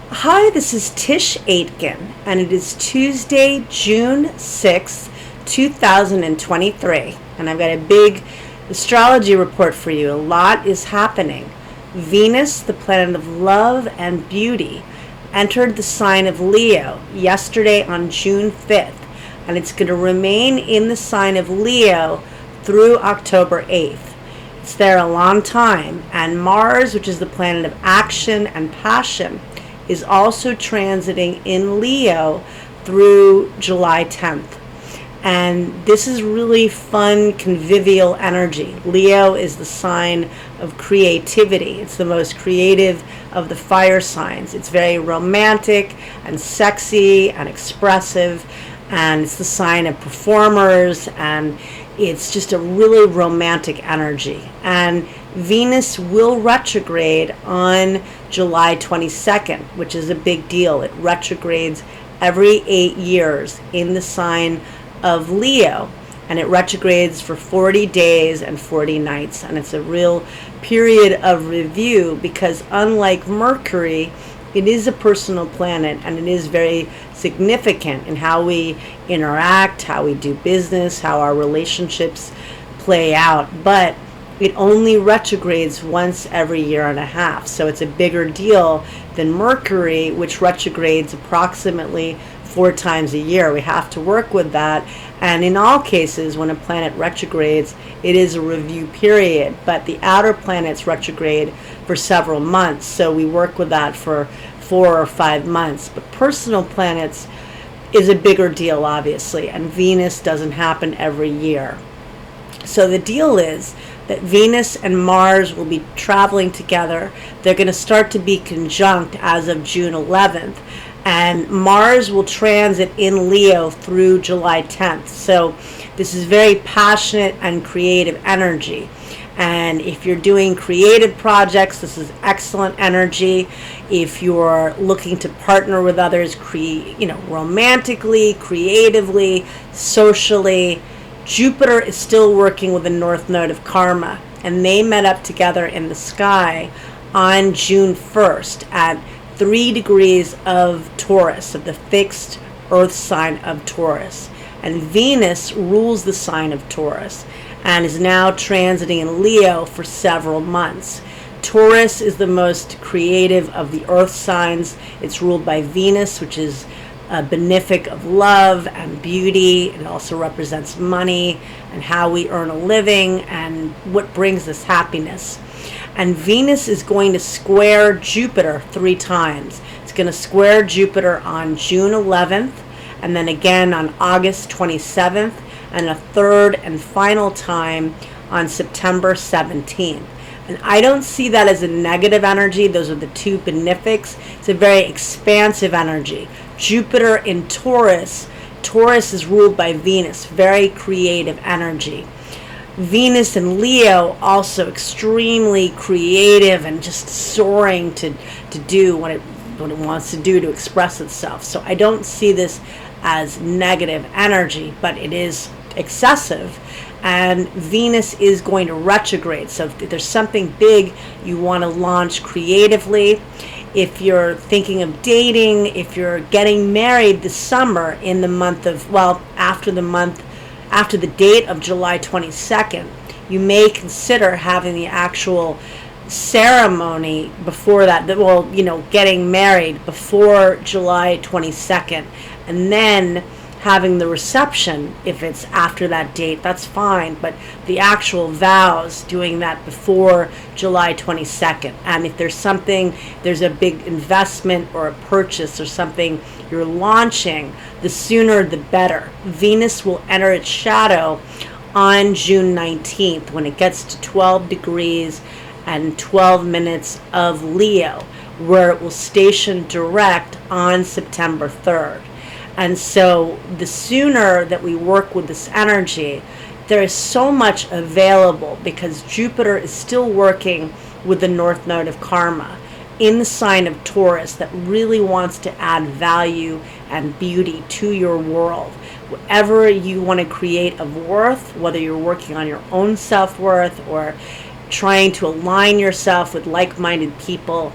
Hi, this is Tisch Aitken, and it is Tuesday, June 6th, 2023. And I've got a big astrology report for you. A lot is happening. Venus, the planet of love and beauty, entered the sign of Leo yesterday on June 5th, and it's going to remain in the sign of Leo through October 8th. It's there a long time, and Mars, which is the planet of action and passion, is also transiting in Leo through July 10th. And this is really fun, convivial energy. Leo is the sign of creativity. It's the most creative of the fire signs. It's very romantic and sexy and expressive, and it's the sign of performers, and it's just a really romantic energy. And Venus will retrograde on July 22nd, which is a big deal. It retrogrades every 8 years in the sign of Leo, and it retrogrades for 40 days and 40 nights. And it's a real period of review because, unlike Mercury, it is a personal planet, and it is very significant in how we interact, how we do business, how our relationships play out. But it only retrogrades once every year and a half. So it's a bigger deal than Mercury, which retrogrades approximately 4 times a year. We have to work with that. And in all cases, when a planet retrogrades, it is a review period. But the outer planets retrograde for several months. So we work with that for 4 or 5 months. But personal planets is a bigger deal, obviously. And Venus doesn't happen every year. So the deal is that Venus and Mars will be traveling together. They're going to start to be conjunct as of June 11th. And Mars will transit in Leo through July 10th. So this is very passionate and creative energy. And if you're doing creative projects, this is excellent energy. If you're looking to partner with others, romantically, creatively, socially, Jupiter is still working with the North Node of Karma, and they met up together in the sky on June 1st at 3 degrees of Taurus, of the fixed Earth sign of Taurus. And Venus rules the sign of Taurus and is now transiting in Leo for several months. Taurus is the most creative of the Earth signs. It's ruled by Venus, which is a benefic of love and beauty. It also represents money and how we earn a living and what brings us happiness. And Venus is going to square Jupiter 3 times. It's going to square Jupiter on June 11th, and then again on August 27th, and a third and final time on September 17th. And I don't see that as a negative energy. Those are the 2 benefics. It's a very expansive energy. Jupiter in Taurus. Taurus is ruled by Venus. Very creative energy. Venus in Leo, also extremely creative and just soaring to do what it wants to do to express itself. So I don't see this as negative energy, but it is excessive. And Venus is going to retrograde. So if there's something big you want to launch creatively, if you're thinking of dating, if you're getting married this summer in the month of, after the date of July 22nd, you may consider having the actual ceremony before that, getting married before July 22nd, and then having the reception. If it's after that date, that's fine, but the actual vows, doing that before July 22nd. And if there's a big investment or a purchase or something you're launching, the sooner the better. Venus will enter its shadow on June 19th when it gets to 12 degrees and 12 minutes of Leo, where it will station direct on September 3rd. And so the sooner that we work with this energy, there is so much available because Jupiter is still working with the North Node of Karma in the sign of Taurus that really wants to add value and beauty to your world. Whatever you want to create of worth, whether you're working on your own self-worth or trying to align yourself with like-minded people,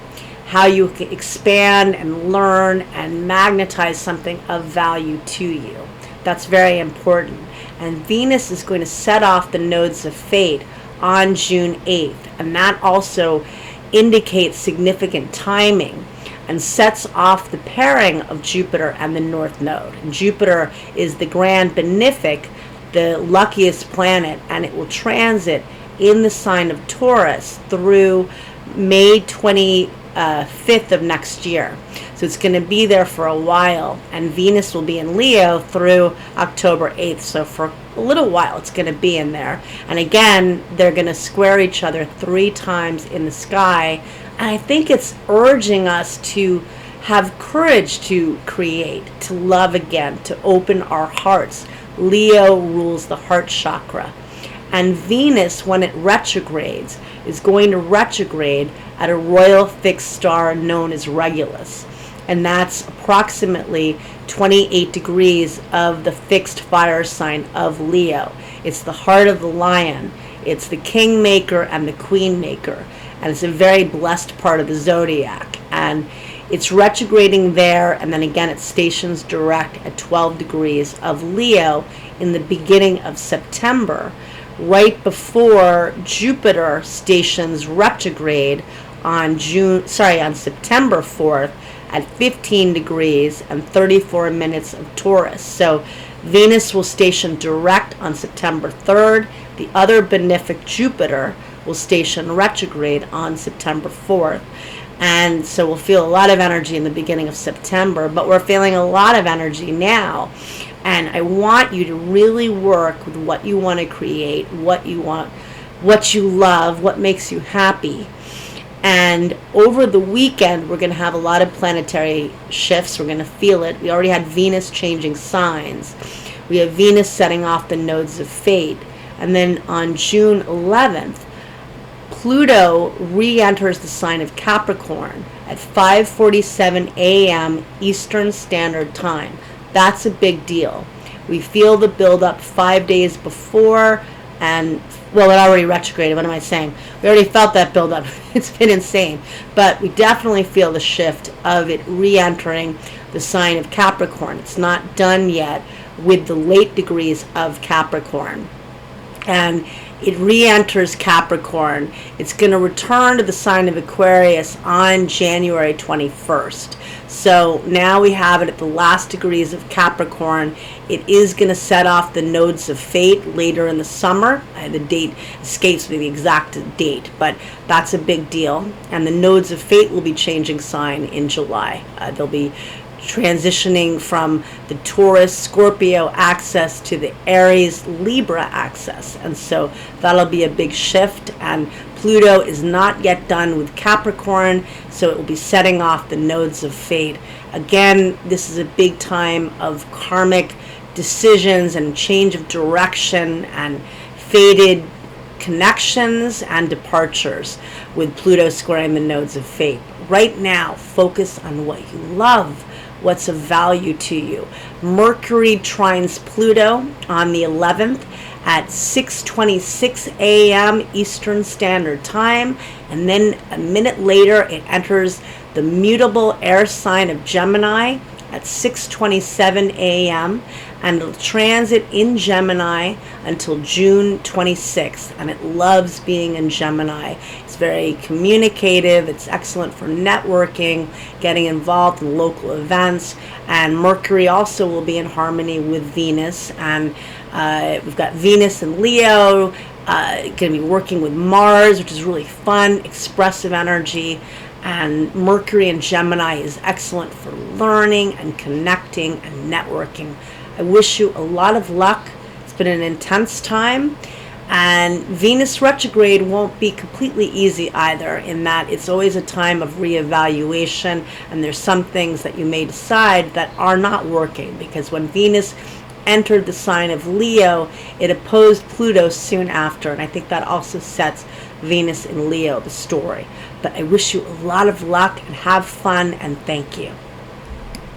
how you can expand and learn and magnetize something of value to you. That's very important. And Venus is going to set off the nodes of fate on June 8th. And that also indicates significant timing and sets off the pairing of Jupiter and the North Node. And Jupiter is the grand benefic, the luckiest planet, and it will transit in the sign of Taurus through May 25th of next year. So it's going to be there for a while, and Venus will be in Leo through October 8th. So for a little while it's going to be in there. And again, they're going to square each other 3 times in the sky. And I think it's urging us to have courage to create, to love again, to open our hearts. Leo rules the heart chakra. And Venus, when it retrogrades, is going to retrograde at a royal fixed star known as Regulus. And that's approximately 28 degrees of the fixed fire sign of Leo. It's the heart of the lion. It's the kingmaker and the queenmaker. And it's a very blessed part of the zodiac. And it's retrograding there, and then again it stations direct at 12 degrees of Leo in the beginning of September, right before Jupiter stations retrograde on September 4th at 15 degrees and 34 minutes of Taurus. So Venus will station direct on September 3rd. The other benefic Jupiter will station retrograde on September 4th. And so we'll feel a lot of energy in the beginning of September, but we're feeling a lot of energy now. And I want you to really work with what you want to create, what you want, what you love, what makes you happy. And over the weekend, we're going to have a lot of planetary shifts. We're going to feel it. We already had Venus changing signs. We have Venus setting off the nodes of fate. And then on June 11th, Pluto re-enters the sign of Capricorn at 5:47 a.m. Eastern Standard Time. That's a big deal. We feel the build-up 5 days before, and well, it already retrograded. What am I saying? We already felt that build-up. It's been insane. But we definitely feel the shift of it re-entering the sign of Capricorn. It's not done yet with the late degrees of Capricorn. And it re-enters Capricorn. It's going to return to the sign of Aquarius on January 21st. So now we have it at the last degrees of Capricorn. It is going to set off the nodes of fate later in the summer. The date escapes me, the exact date, but that's a big deal. And the nodes of fate will be changing sign in July. They'll be transitioning from the Taurus Scorpio axis to the Aries Libra axis, and so that'll be a big shift. And Pluto is not yet done with Capricorn, so it will be setting off the nodes of fate. Again, this is a big time of karmic decisions and change of direction and fated connections and departures with Pluto squaring the nodes of fate. Right now, focus on what you love, what's of value to you. Mercury trines Pluto on the 11th at 6:26 a.m. Eastern Standard Time, and then a minute later it enters the mutable air sign of Gemini at 6:27 a.m. and it'll transit in Gemini until June 26th. And it loves being in Gemini. It's very communicative. It's excellent for networking, getting involved in local events. And Mercury also will be in harmony with Venus. And we've got Venus and Leo. Going to be working with Mars, which is really fun, expressive energy. And Mercury in Gemini is excellent for learning and connecting and networking. I wish you a lot of luck. It's been an intense time. And Venus retrograde won't be completely easy either, in that it's always a time of reevaluation, and there's some things that you may decide that are not working, because when Venus entered the sign of Leo, it opposed Pluto soon after, and I think that also sets Venus in Leo, the story. But I wish you a lot of luck and have fun, and thank you.